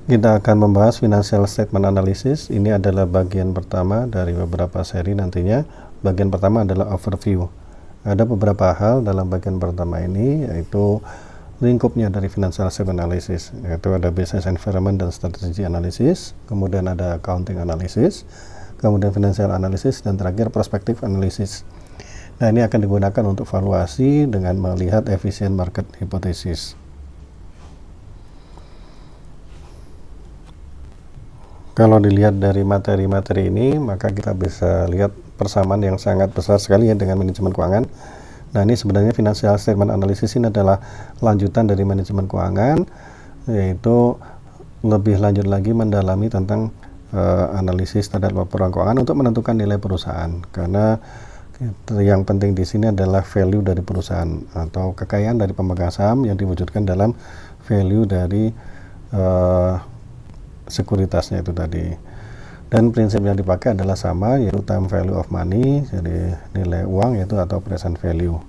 Kita akan membahas financial statement analysis. Ini adalah bagian pertama dari beberapa seri nantinya. Bagian pertama adalah overview. Ada beberapa hal dalam bagian pertama ini, yaitu lingkupnya dari financial statement analysis, yaitu ada business environment dan strategy analysis, kemudian ada accounting analysis, kemudian financial analysis, dan terakhir prospective analysis. Nah, ini akan digunakan untuk valuasi dengan melihat efficient market hypothesis. Kalau dilihat dari materi-materi ini, maka kita bisa lihat persamaan yang sangat besar sekali ya dengan manajemen keuangan. Nah, ini sebenarnya financial statement analysis ini adalah lanjutan dari manajemen keuangan, yaitu lebih lanjut lagi mendalami tentang analisis terhadap laporan keuangan untuk menentukan nilai perusahaan. Karena yang penting di sini adalah value dari perusahaan atau kekayaan dari pemegang saham yang diwujudkan dalam value dari sekuritasnya itu tadi. Dan prinsip yang dipakai adalah sama, yaitu time value of money, jadi nilai uang yaitu atau present value.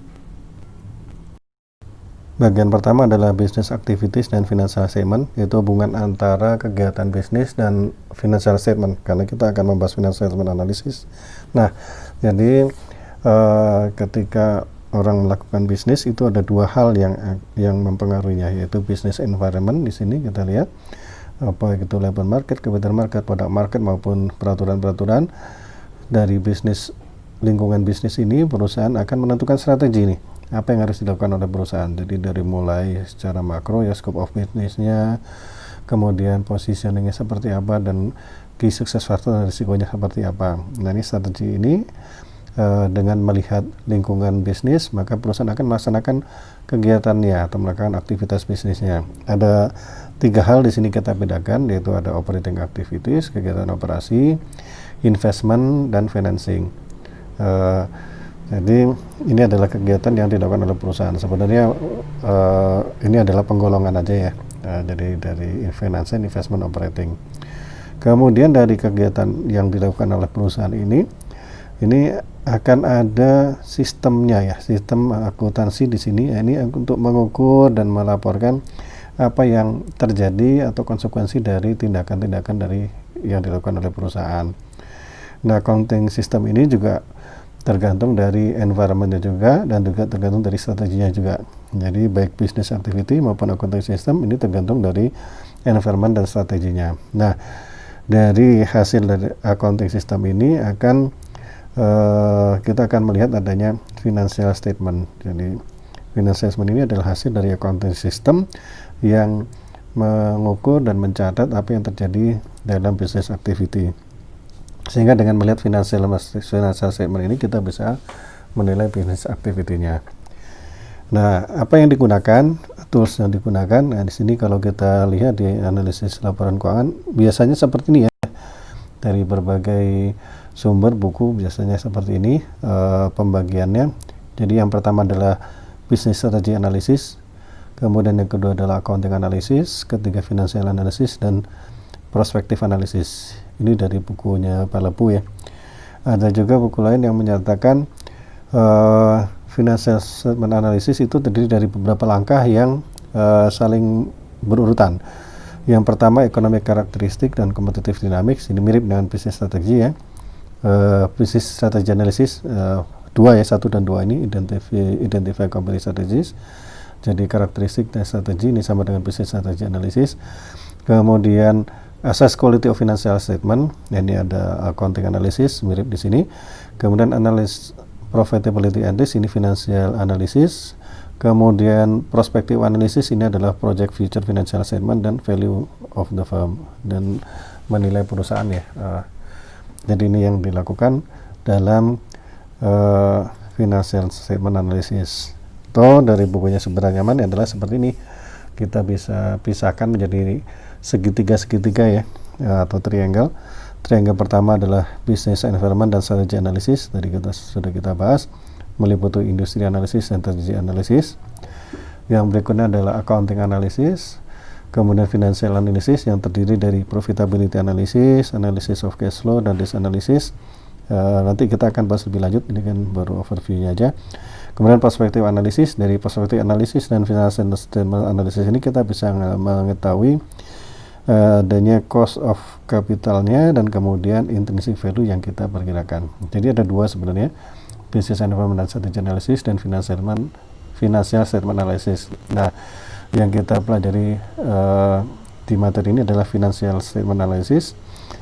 Bagian pertama adalah business activities dan financial statement, yaitu hubungan antara kegiatan bisnis dan financial statement, karena kita akan membahas financial statement analysis. Nah, jadi ketika orang melakukan bisnis itu ada dua hal yang mempengaruhinya, yaitu business environment. Di sini kita lihat apa itu labor market, capital market, product market, maupun peraturan-peraturan dari bisnis, lingkungan bisnis ini. Perusahaan akan menentukan strategi nih, apa yang harus dilakukan oleh perusahaan. Jadi dari mulai secara makro ya, scope of business-nya, kemudian positioning-nya seperti apa, dan key success factor dan risikonya seperti apa. Nah, ini strategi ini dengan melihat lingkungan bisnis, maka perusahaan akan melaksanakan kegiatannya atau melakukan aktivitas bisnisnya. Ada tiga hal di sini kita bedakan, yaitu ada operating activities, kegiatan operasi, investment, dan financing. Jadi ini adalah kegiatan yang dilakukan oleh perusahaan. Sebenarnya ini adalah penggolongan aja ya. Jadi dari financing, investment, operating. Kemudian dari kegiatan yang dilakukan oleh perusahaan ini akan ada sistemnya ya, sistem akuntansi di sini. Ini untuk mengukur dan melaporkan apa yang terjadi atau konsekuensi dari tindakan-tindakan dari yang dilakukan oleh perusahaan. Nah, accounting system ini juga tergantung dari environment-nya juga, dan juga tergantung dari strateginya juga. Jadi baik business activity maupun accounting system ini tergantung dari environment dan strateginya. Nah, dari hasil dari accounting system ini kita akan melihat adanya financial statement. Jadi financial statement ini adalah hasil dari accounting system yang mengukur dan mencatat apa yang terjadi dalam business activity. Sehingga dengan melihat financial statement ini kita bisa menilai business activity-nya. Nah, apa yang digunakan, tools yang digunakan? Nah, di sini kalau kita lihat di analisis laporan keuangan biasanya seperti ini ya. Dari berbagai sumber buku biasanya seperti ini pembagiannya. Jadi yang pertama adalah business strategy analysis, kemudian yang kedua adalah accounting analysis, ketiga financial analysis, dan prospective analysis. Ini dari bukunya Pak Lepu ya. Ada juga buku lain yang menyatakan financial statement analysis itu terdiri dari beberapa langkah yang saling berurutan. Yang pertama economic karakteristik dan competitive dynamics, ini mirip dengan business strategy ya. Business strategy analysis dua ya, 1 dan 2 ini identify competitive strategies. Jadi karakteristik dan strategi ini sama dengan business strategy analysis. Kemudian assess quality of financial statement, ini ada accounting analysis mirip di sini. Kemudian analysis profitability and risk, ini financial analysis. Kemudian prospective analysis, ini adalah project future financial statement dan value of the firm, dan menilai perusahaan ya. Jadi ini yang dilakukan dalam financial statement analysis. Dari bukunya Sumber Nyaman adalah seperti ini. Kita bisa pisahkan menjadi segitiga-segitiga ya, atau triangle. Triangle pertama adalah business environment dan strategy analysis. Tadi sudah kita bahas, meliputi industri analysis dan strategy analysis. Yang berikutnya adalah accounting analysis, kemudian financial analysis yang terdiri dari profitability analysis, analysis of cash flow, dan risk analysis. Nanti kita akan bahas lebih lanjut, ini kan baru overview-nya aja. Kemudian perspektif analisis, dari perspektif analisis dan financial statement analysis ini kita bisa mengetahui adanya cost of capitalnya dan kemudian intrinsic value yang kita perkirakan. Jadi ada dua sebenarnya, business environment and strategy analysis dan financial statement analysis. Nah, yang kita pelajari di materi ini adalah financial statement analysis,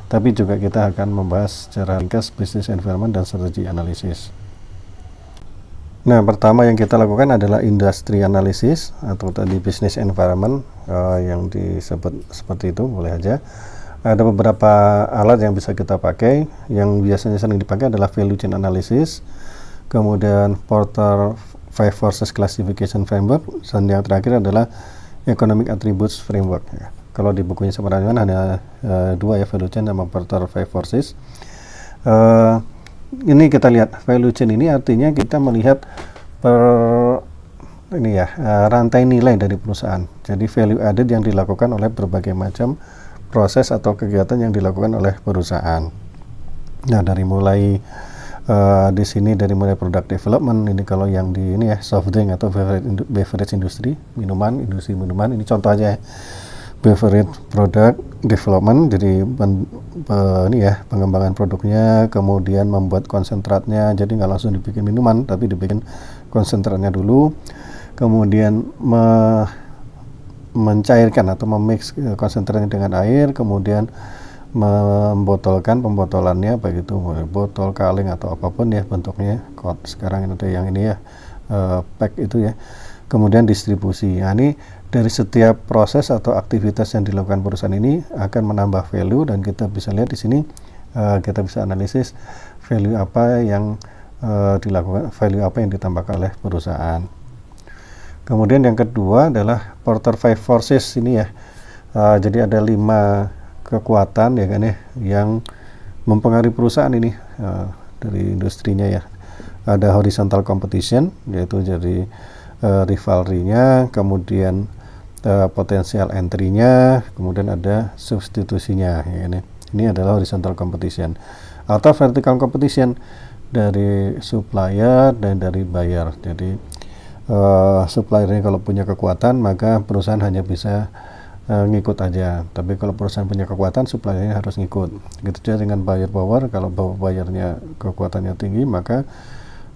tapi juga kita akan membahas secara ringkas business environment dan strategy analysis. Nah, pertama yang kita lakukan adalah industry analysis atau tadi business environment, yang disebut seperti itu, boleh aja. Ada beberapa alat yang bisa kita pakai. Yang biasanya sering dipakai adalah value chain analysis, kemudian Porter 5 Forces Classification Framework, dan yang terakhir adalah Economic Attributes Framework. Kalau di bukunya sebenarnya hanya dua ya, value chain sama Porter 5 Forces. Ini kita lihat value chain ini artinya kita melihat rantai nilai dari perusahaan. Jadi value added yang dilakukan oleh berbagai macam proses atau kegiatan yang dilakukan oleh perusahaan. Nah, dari mulai di sini dari mulai product development, ini kalau yang di ini ya soft drink atau beverage industry, industri minuman, ini contoh aja ya. Beverage product development, jadi pengembangan produknya, kemudian membuat konsentratnya, jadi nggak langsung dibikin minuman tapi dibikin konsentratnya dulu, kemudian mencairkan atau memix konsentratnya dengan air, kemudian membotolkan pembotolannya, baik itu botol, kaleng atau apapun ya bentuknya. Sekarang ada yang ini ya, pack itu ya, kemudian distribusi. Nah, ini dari setiap proses atau aktivitas yang dilakukan perusahaan ini akan menambah value, dan kita bisa lihat di sini, kita bisa analisis value apa yang dilakukan, value apa yang ditambahkan oleh perusahaan. Kemudian yang kedua adalah Porter 5 Forces ini ya. Jadi ada 5 kekuatan ya kan ya yang mempengaruhi perusahaan ini dari industrinya ya. Ada horizontal competition, yaitu jadi rivalry-nya, kemudian potensial entry-nya, kemudian ada substitusinya ya kan ya. Ini adalah horizontal competition. Atau vertical competition, dari supplier dan dari buyer. Jadi suppliernya kalau punya kekuatan, maka perusahaan hanya bisa ngikut aja. Tapi kalau perusahaan punya kekuatan, suppliernya harus ngikut. Gitu juga dengan buyer power. Kalau buyernya kekuatannya tinggi, maka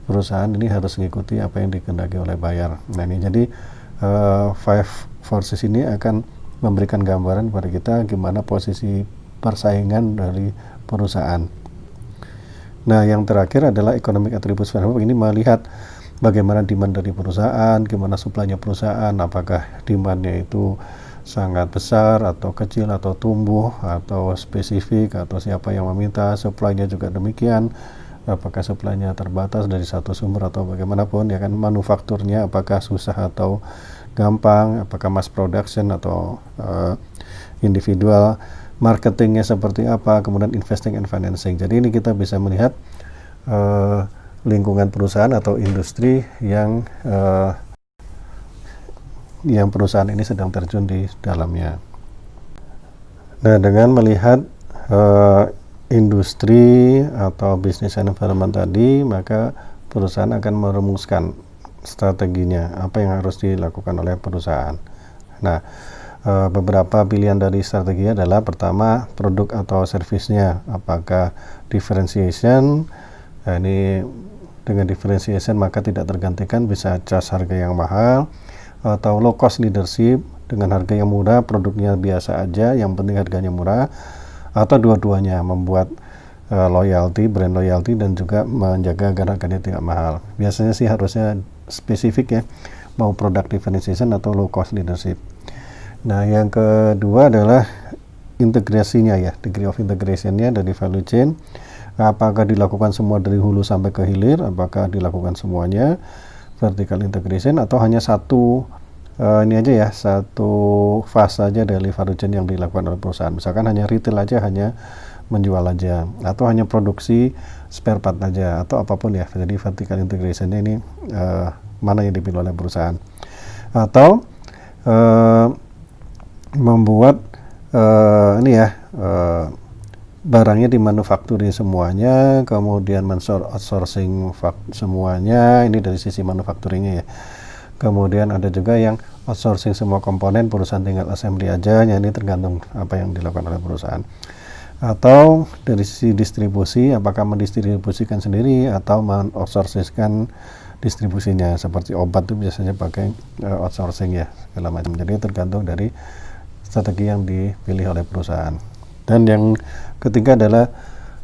perusahaan ini harus mengikuti apa yang dikehendaki oleh buyer. Nah, ini jadi 5 forces ini akan memberikan gambaran kepada kita gimana posisi persaingan dari perusahaan. Nah, yang terakhir adalah economic attributes framework. Ini melihat bagaimana demand dari perusahaan, gimana supply-nya perusahaan, apakah demand-nya itu sangat besar atau kecil atau tumbuh atau spesifik atau siapa yang meminta, supply-nya juga demikian, apakah supply-nya terbatas dari satu sumber atau bagaimanapun ya kan, manufakturnya apakah susah atau gampang, apakah mass production atau individual, marketingnya seperti apa, kemudian investing and financing. Jadi ini kita bisa melihat lingkungan perusahaan atau industri yang perusahaan ini sedang terjun di dalamnya. Nah, dengan melihat industri atau business environment tadi, maka perusahaan akan merumuskan strateginya, apa yang harus dilakukan oleh perusahaan. Nah, beberapa pilihan dari strategi adalah pertama, produk atau servisnya, apakah differentiation. Nah, ini dengan differentiation maka tidak tergantikan, bisa charge harga yang mahal, atau low cost leadership, dengan harga yang murah, produknya biasa aja, yang penting harganya murah, atau dua-duanya, membuat loyalty, brand loyalty, dan juga menjaga agar harganya tidak mahal. Biasanya sih harusnya spesifik ya, mau product differentiation atau low cost leadership. Nah, yang kedua adalah integrasinya ya, degree of integration-nya dari value chain. Apakah dilakukan semua dari hulu sampai ke hilir, apakah dilakukan semuanya vertical integration, atau hanya satu ini aja ya, satu fase aja dari value chain yang dilakukan oleh perusahaan. Misalkan hanya retail aja, hanya menjual aja, atau hanya produksi spare part aja, atau apapun ya. Jadi vertical integration-nya ini mana yang dipilih oleh perusahaan. Atau membuat barangnya dimanufakturin semuanya, kemudian outsourcing semuanya, ini dari sisi manufakturingnya ya. Kemudian ada juga yang outsourcing semua komponen, perusahaan tinggal assembly aja, ya ini tergantung apa yang dilakukan oleh perusahaan. Atau dari sisi distribusi, apakah mendistribusikan sendiri atau men-outsourcingkan distribusinya, seperti obat itu biasanya pakai outsourcing ya, segala macam. Jadi tergantung dari strategi yang dipilih oleh perusahaan. Dan yang ketiga adalah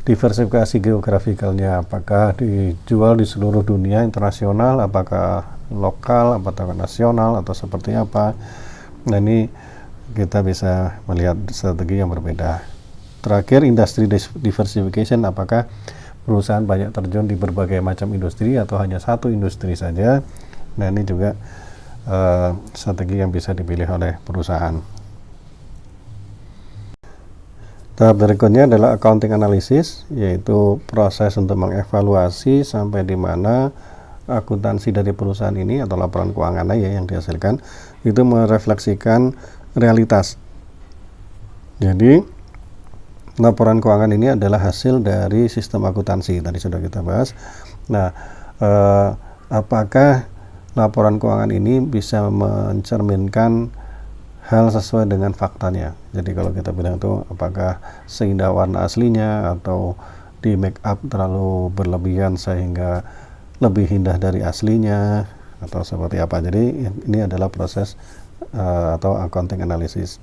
diversifikasi geografikalnya, apakah dijual di seluruh dunia internasional, apakah lokal, apakah nasional, atau seperti apa. Nah ini kita bisa melihat strategi yang berbeda. Terakhir, industry diversification, apakah perusahaan banyak terjun di berbagai macam industri atau hanya satu industri saja. Nah ini juga strategi yang bisa dipilih oleh perusahaan. Tahap berikutnya adalah accounting analysis, yaitu proses untuk mengevaluasi sampai di mana akuntansi dari perusahaan ini atau laporan keuangannya ya yang dihasilkan itu merefleksikan realitas. Jadi laporan keuangan ini adalah hasil dari sistem akuntansi, tadi sudah kita bahas. Nah, apakah laporan keuangan ini bisa mencerminkan hal sesuai dengan faktanya? Jadi kalau kita bilang itu apakah seindah warna aslinya atau di make up terlalu berlebihan sehingga lebih indah dari aslinya atau seperti apa. Jadi ini adalah proses atau accounting analysis.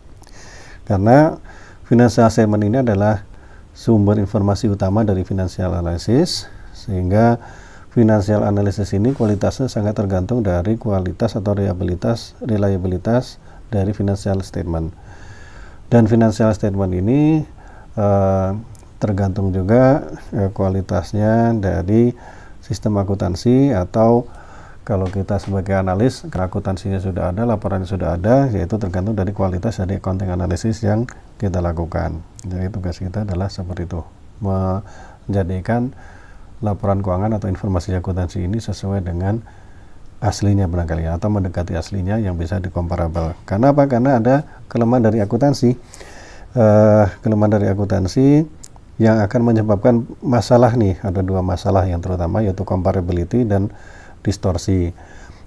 Karena financial statement ini adalah sumber informasi utama dari financial analysis, sehingga financial analysis ini kualitasnya sangat tergantung dari kualitas atau reliabilitas dari financial statement. Dan financial statement ini tergantung juga kualitasnya dari sistem akuntansi, atau kalau kita sebagai analis, akuntansinya sudah ada, laporannya sudah ada, yaitu tergantung dari kualitas dari accounting analysis yang kita lakukan. Jadi tugas kita adalah seperti itu, menjadikan laporan keuangan atau informasi akuntansi ini sesuai dengan aslinya barangkali, atau mendekati aslinya yang bisa dikomparabel. Karena apa? Karena ada kelemahan dari akuntansi, yang akan menyebabkan masalah nih. Ada dua masalah yang terutama, yaitu comparability dan distorsi.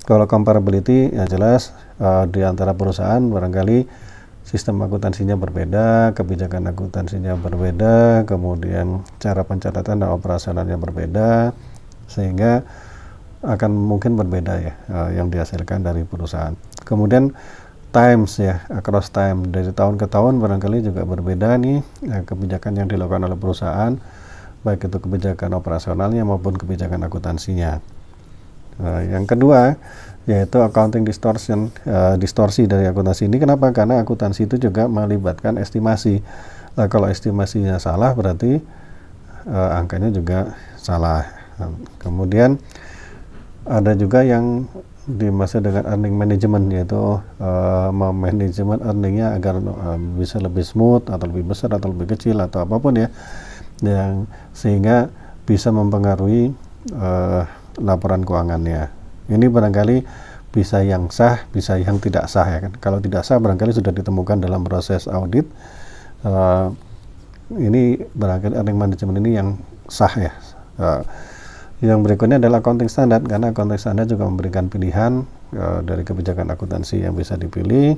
Kalau comparability ya jelas di antara perusahaan barangkali sistem akuntansinya berbeda, kebijakan akuntansinya berbeda, kemudian cara pencatatan dan operasionalnya berbeda, sehingga akan mungkin berbeda ya yang dihasilkan dari perusahaan. Kemudian times ya, across time, dari tahun ke tahun barangkali juga berbeda nih kebijakan yang dilakukan oleh perusahaan, baik itu kebijakan operasionalnya maupun kebijakan akuntansinya. Yang kedua yaitu accounting distortion, distorsi dari akuntansi ini. Kenapa? Karena akuntansi itu juga melibatkan estimasi. Kalau estimasinya salah berarti angkanya juga salah. Kemudian ada juga yang dimaksud dengan earning management, yaitu manajemen earningnya agar bisa lebih smooth atau lebih besar atau lebih kecil atau apapun ya, yang sehingga bisa mempengaruhi laporan keuangannya. Ini barangkali bisa yang sah, bisa yang tidak sah ya kan. Kalau tidak sah barangkali sudah ditemukan dalam proses audit. Ini barangkali earning management ini yang sah ya. Yang berikutnya adalah accounting standard, karena accounting standard juga memberikan pilihan dari kebijakan akuntansi yang bisa dipilih,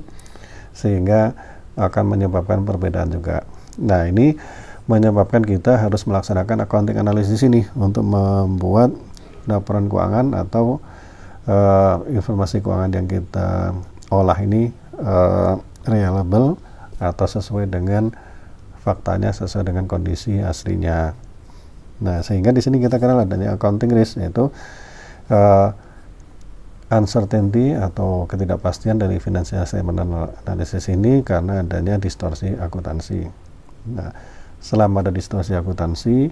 sehingga akan menyebabkan perbedaan juga. Nah ini menyebabkan kita harus melaksanakan accounting analysis ini untuk membuat laporan keuangan atau informasi keuangan yang kita olah ini reliable atau sesuai dengan faktanya, sesuai dengan kondisi aslinya. Nah, sehingga di sini kita kenal adanya accounting risk, yaitu uncertainty atau ketidakpastian dari financial statement analysis ini karena adanya distorsi akuntansi. Nah, selama ada distorsi akuntansi,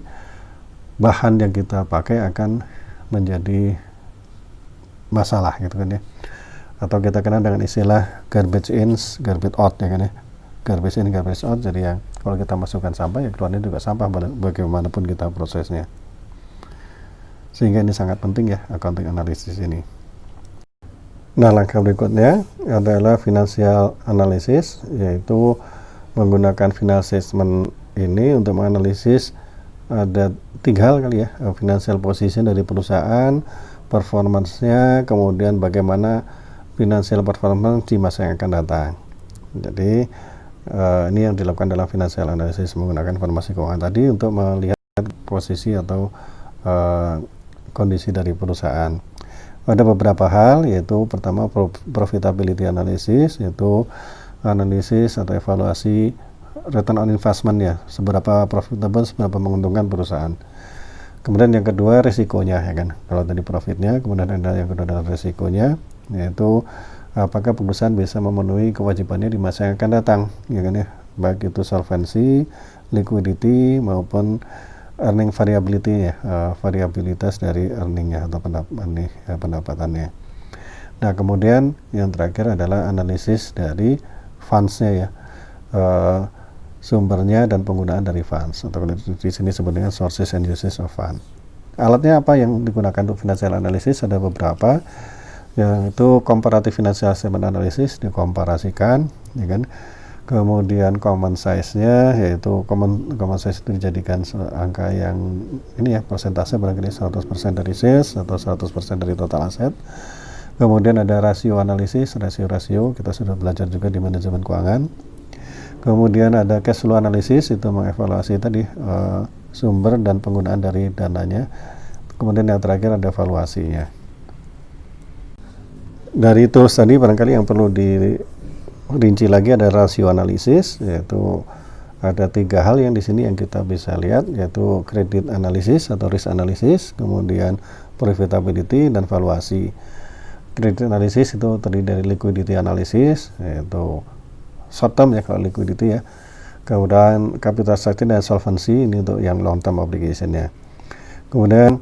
bahan yang kita pakai akan menjadi masalah gitu kan ya. Atau kita kenal dengan istilah garbage in, garbage out ya kan ya. Garbage in, garbage out, jadi yang kalau kita masukkan sampah ya keluarnya juga sampah bagaimanapun kita prosesnya. Sehingga ini sangat penting ya accounting analysis ini. Nah, langkah berikutnya adalah financial analysis, yaitu menggunakan financial statement ini untuk menganalisis ada 3 hal kali ya, financial position dari perusahaan, performance-nya, kemudian bagaimana financial performance di masa yang akan datang. Jadi ini yang dilakukan dalam financial analysis menggunakan informasi keuangan tadi untuk melihat posisi atau kondisi dari perusahaan. Ada beberapa hal, yaitu pertama profitability analysis, yaitu analisis atau evaluasi return on investment ya, seberapa profitable, seberapa menguntungkan perusahaan. Kemudian yang kedua risikonya ya kan, kalau tadi profitnya, kemudian ada yang kedua adalah risikonya, yaitu apakah perusahaan bisa memenuhi kewajibannya di masa yang akan datang ya kan ya, baik itu solvency, liquidity maupun earning variability ya, variabilitas dari earningnya atau pendapatannya. Nah kemudian yang terakhir adalah analisis dari funds-nya ya, sumbernya dan penggunaan dari funds, atau di sini sebenarnya sources and uses of fund. Alatnya apa yang digunakan untuk financial analysis? Ada beberapa, yaitu comparative financial statement analysis, dikomparasikan ya kan. Kemudian common size-nya, yaitu common size itu dijadikan angka yang ini ya, persentase barangkali 100% dari sales atau 100% dari total aset. Kemudian ada rasio analisis, rasio kita sudah belajar juga di manajemen keuangan. Kemudian ada cash flow analysis, itu mengevaluasi tadi sumber dan penggunaan dari dananya. Kemudian yang terakhir ada valuasinya. Dari tools tadi barangkali yang perlu dirinci lagi ada rasio analisis, yaitu ada 3 hal yang di sini yang kita bisa lihat, yaitu credit analysis atau risk analysis, kemudian profitability dan valuasi. Credit analysis itu terdiri dari liquidity analysis, yaitu short term ya kalau liquidity ya, kemudian capital structure dan solvency, ini untuk yang long term obligation ya. Kemudian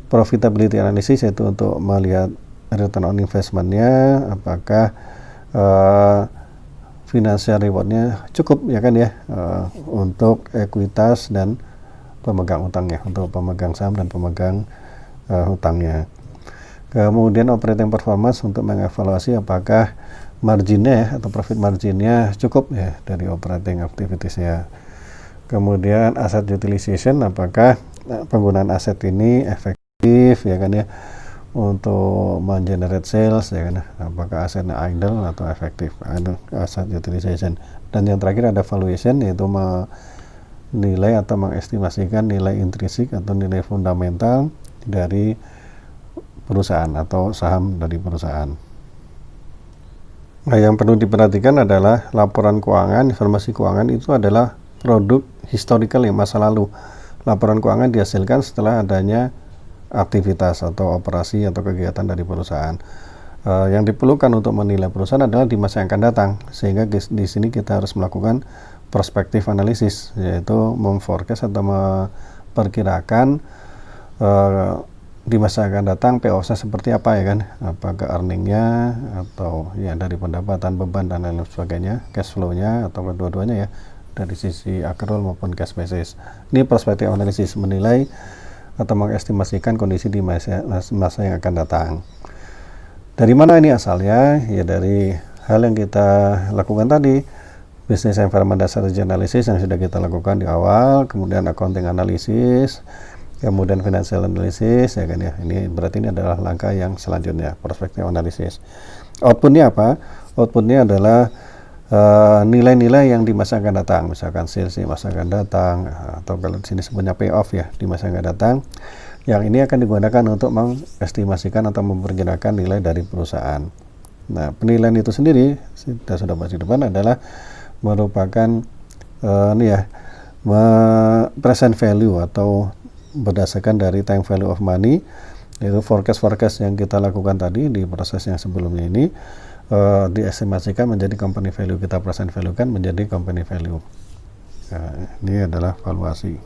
profitability analysis, yaitu untuk melihat return on investment-nya, apakah financial reward-nya cukup ya kan ya, untuk ekuitas dan pemegang utangnya, untuk pemegang saham dan pemegang hutangnya. Kemudian operating performance, untuk mengevaluasi apakah marginnya atau profit marginnya cukup ya dari operating activities-nya. Kemudian asset utilization, apakah penggunaan aset ini efektif ya kan ya untuk mengenerate sales ya kan, apakah asetnya idle atau efektif, asset utilization. Dan yang terakhir ada valuation, yaitu menilai atau mengestimasikan nilai intrinsik atau nilai fundamental dari perusahaan atau saham dari perusahaan. Nah, yang perlu diperhatikan adalah laporan keuangan, informasi keuangan itu adalah produk historical yang masa lalu. Laporan keuangan dihasilkan setelah adanya aktivitas atau operasi atau kegiatan dari perusahaan. Yang diperlukan untuk menilai perusahaan adalah di masa yang akan datang, sehingga di sini kita harus melakukan prospective analysis, yaitu memforecast atau memperkirakan di masa akan datang PO-nya seperti apa ya kan, apakah earningnya atau ya dari pendapatan, beban dan lain sebagainya, cash flow-nya atau kedua-duanya ya, dari sisi accrual maupun cash basis. Ini prospective analysis, menilai atau mengestimasikan kondisi di masa yang akan datang. Dari mana ini asalnya? Ya dari hal yang kita lakukan tadi, business environment dan strategy analysis yang sudah kita lakukan di awal, kemudian accounting analysis, kemudian financial analysis ya kan ya. Ini berarti ini adalah langkah yang selanjutnya, prospective analysis. Outputnya apa? Outputnya adalah nilai-nilai yang di masa akan datang, misalkan sales di masa akan datang, atau kalau di sini sebutnya payoff ya, di masa akan datang. Yang ini akan digunakan untuk mengestimasikan atau memperkirakan nilai dari perusahaan. Nah, penilaian itu sendiri kita sudah bahas di depan adalah merupakan ini ya, present value atau berdasarkan dari time value of money, yaitu forecast yang kita lakukan tadi di proses yang sebelumnya ini, diestimasikan menjadi company value, kita present value kan menjadi company value. Nah, ini adalah valuasi.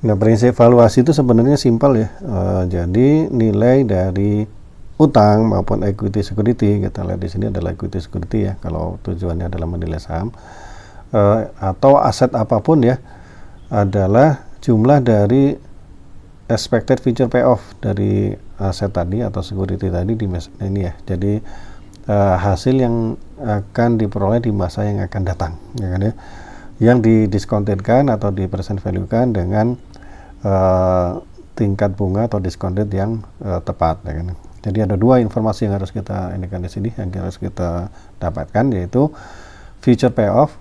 Nah, prinsip valuasi itu sebenarnya simpel ya, jadi nilai dari utang maupun equity security, kita lihat di sini adalah equity security ya, kalau tujuannya adalah menilai saham, atau aset apapun ya, adalah jumlah dari expected future payoff dari aset tadi atau security tadi di masa ini ya. Jadi hasil yang akan diperoleh di masa yang akan datang ya kan ya, yang didiskontetkan atau di present value kan dengan tingkat bunga atau discount rate yang tepat ya kan. Jadi ada dua informasi yang harus kita indikan di sini, yang harus kita dapatkan, yaitu future payoff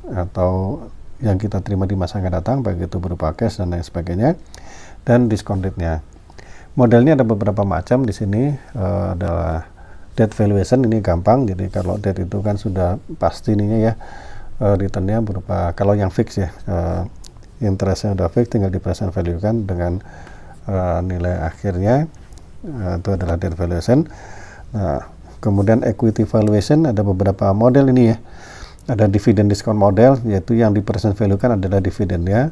atau yang kita terima di masa akan datang, baik itu berupa cash dan lain sebagainya, dan discount rate-nya. Modelnya ada beberapa macam di sini, adalah debt valuation, ini gampang. Jadi kalau debt itu kan sudah pasti ininya ya, returnnya berupa, kalau yang fix ya, interestnya udah fix, tinggal di present value kan dengan nilai akhirnya, itu adalah debt valuation. Nah, kemudian equity valuation ada beberapa model ini ya. Ada dividend discount model, yaitu yang di present value kan adalah dividennya,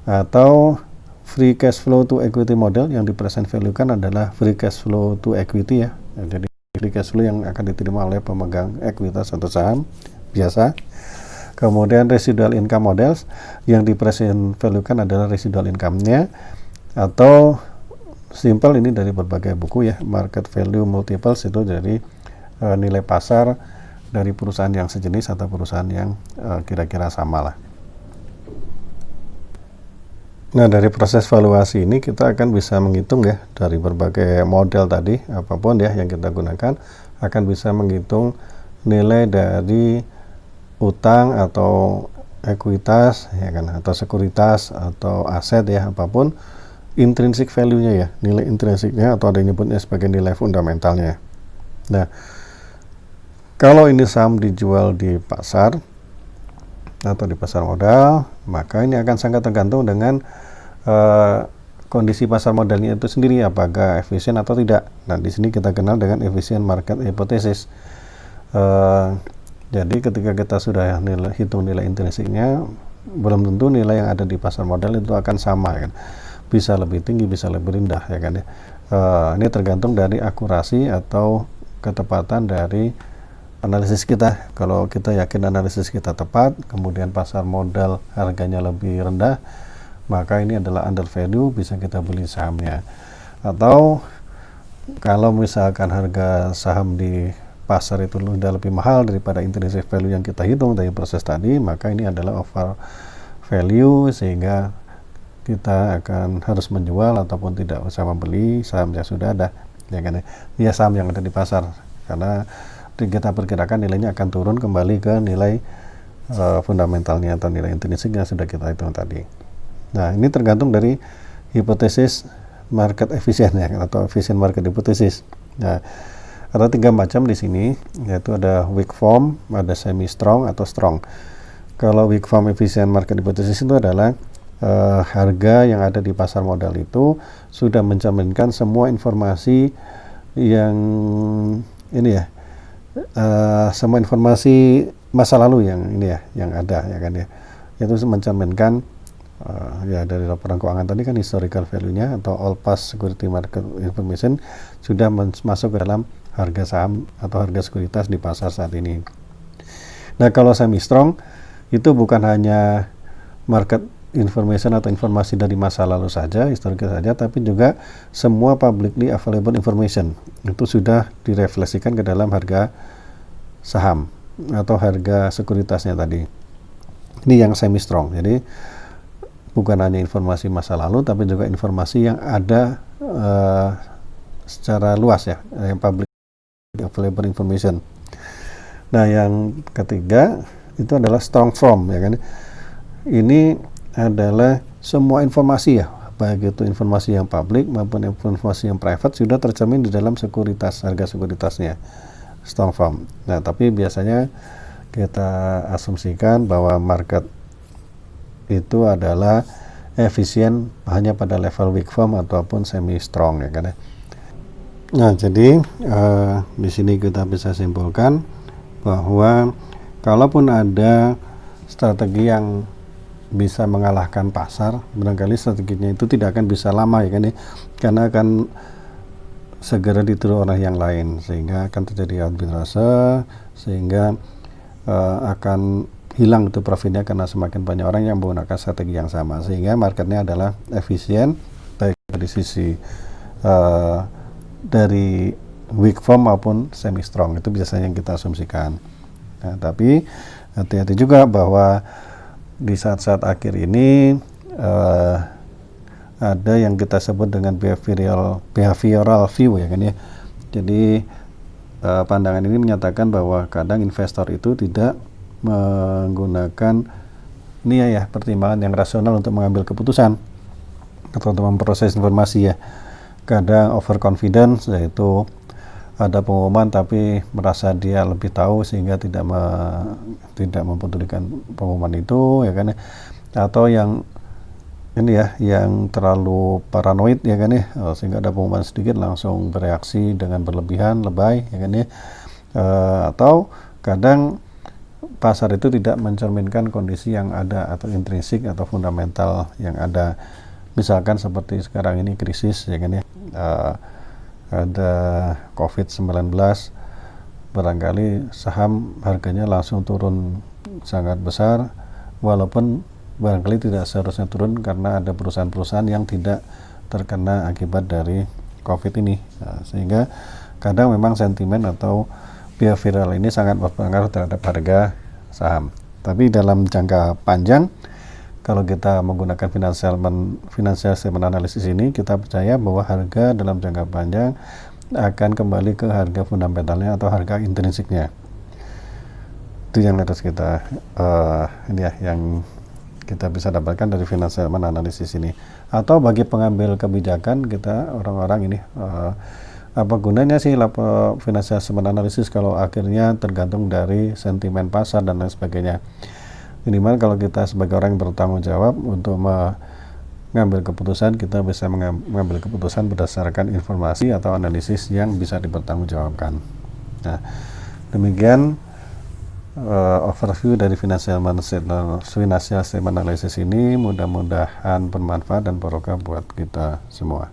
atau free cash flow to equity model, yang di present value kan adalah free cash flow to equity ya. Jadi free cash flow yang akan diterima oleh pemegang ekuitas atau saham biasa. Kemudian residual income models, yang di present value kan adalah residual income-nya, atau simple ini dari berbagai buku ya, market value multiples, itu dari nilai pasar dari perusahaan yang sejenis atau perusahaan yang kira-kira sama lah. Nah, dari proses valuasi ini kita akan bisa menghitung ya, dari berbagai model tadi, apapun ya yang kita gunakan, akan bisa menghitung nilai dari utang atau ekuitas ya kan, atau sekuritas atau aset ya, apapun intrinsic value-nya ya, nilai intrinsiknya, atau ada yang nyebutnya sebagai nilai fundamentalnya. Nah, kalau ini saham dijual di pasar atau di pasar modal, maka ini akan sangat tergantung dengan kondisi pasar modalnya itu sendiri, apakah efisien atau tidak. Nah, di sini kita kenal dengan efficient market hypothesis. Jadi ketika kita sudah hitung nilai intrinsiknya, belum tentu nilai yang ada di pasar modal itu akan sama ya kan. Bisa lebih tinggi, bisa lebih rendah ya kan ya. Ini tergantung dari akurasi atau ketepatan dari analisis kita. Kalau kita yakin analisis kita tepat, kemudian pasar modal harganya lebih rendah, maka ini adalah under value, bisa kita beli sahamnya. Atau kalau misalkan harga saham di pasar itu sudah lebih mahal daripada intrinsic value yang kita hitung dari proses tadi, maka ini adalah over value, sehingga kita akan harus menjual ataupun tidak usah membeli saham yang sudah ada ya kan ya, saham yang ada di pasar, karena kita perkirakan nilainya akan turun kembali ke nilai fundamentalnya atau nilai intrinsik yang sudah kita hitung tadi. Nah, ini tergantung dari hipotesis market efisien ya, atau efficient market hypothesis. Nah, ada 3 macam di sini, yaitu ada weak form, ada semi strong atau strong. Kalau weak form efficient market hypothesis itu adalah harga yang ada di pasar modal itu sudah mencerminkan semua informasi yang ini ya, semua informasi masa lalu yang ini ya, yang ada ya kan ya, itu mencerminkan ya dari laporan keuangan tadi kan, historical value-nya atau all past security market information sudah masuk ke dalam harga saham atau harga sekuritas di pasar saat ini. Nah, kalau semi strong itu bukan hanya market information atau informasi dari masa lalu saja, historical saja, tapi juga semua publicly available information itu sudah direfleksikan ke dalam harga saham atau harga sekuritasnya tadi. Ini yang semi strong. Jadi bukan hanya informasi masa lalu, tapi juga informasi yang ada secara luas ya, yang public available information. Nah, yang ketiga itu adalah strong form ya kan. Ini adalah semua informasi ya, baik itu informasi yang publik maupun informasi yang private sudah tercermin di dalam sekuritas, harga sekuritasnya, strong form. Nah, tapi biasanya kita asumsikan bahwa market itu adalah efisien hanya pada level weak form ataupun semi strong ya kan ya. Nah, jadi di sini kita bisa simpulkan bahwa kalaupun ada strategi yang bisa mengalahkan pasar, barangkali strateginya itu tidak akan bisa lama ya kan ya, karena akan segera ditiru oleh yang lain, sehingga akan terjadi arbitrase, sehingga akan hilang itu profitnya karena semakin banyak orang yang menggunakan strategi yang sama, sehingga marketnya adalah efisien baik dari sisi dari weak form maupun semi strong. Itu biasanya yang kita asumsikan. Nah, tapi hati-hati juga bahwa di saat-saat akhir ini ada yang kita sebut dengan behavioral view ya kan ya. Jadi pandangan ini menyatakan bahwa kadang investor itu tidak menggunakan pertimbangan yang rasional untuk mengambil keputusan atau untuk memproses informasi ya. Kadang overconfidence, yaitu ada pengumuman tapi merasa dia lebih tahu sehingga tidak mempedulikan pengumuman itu ya kan ya. Atau yang yang terlalu paranoid ya kan ya, sehingga ada pengumuman sedikit langsung bereaksi dengan berlebihan, lebay ya kan ya. Atau kadang pasar itu tidak mencerminkan kondisi yang ada atau intrinsik atau fundamental yang ada, misalkan seperti sekarang ini krisis ya kan ya, ada COVID-19, barangkali saham harganya langsung turun sangat besar, walaupun barangkali tidak seharusnya turun karena ada perusahaan-perusahaan yang tidak terkena akibat dari COVID ini. Sehingga kadang memang sentimen atau behavioral ini sangat berpengaruh terhadap harga saham. Tapi dalam jangka panjang, kalau kita menggunakan financial statement analysis ini, kita percaya bahwa harga dalam jangka panjang akan kembali ke harga fundamentalnya atau harga intrinsiknya. Itu yang harus kita yang kita bisa dapatkan dari financial analysis ini. Atau bagi pengambil kebijakan, kita orang-orang ini apa gunanya sih financial analysis kalau akhirnya tergantung dari sentimen pasar dan lain sebagainya. Minimal kalau kita sebagai orang yang bertanggung jawab untuk mengambil keputusan, kita bisa mengambil keputusan berdasarkan informasi atau analisis yang bisa dipertanggungjawabkan. Nah, demikian overview dari financial statement analysis ini. Mudah-mudahan bermanfaat dan barokah buat kita semua.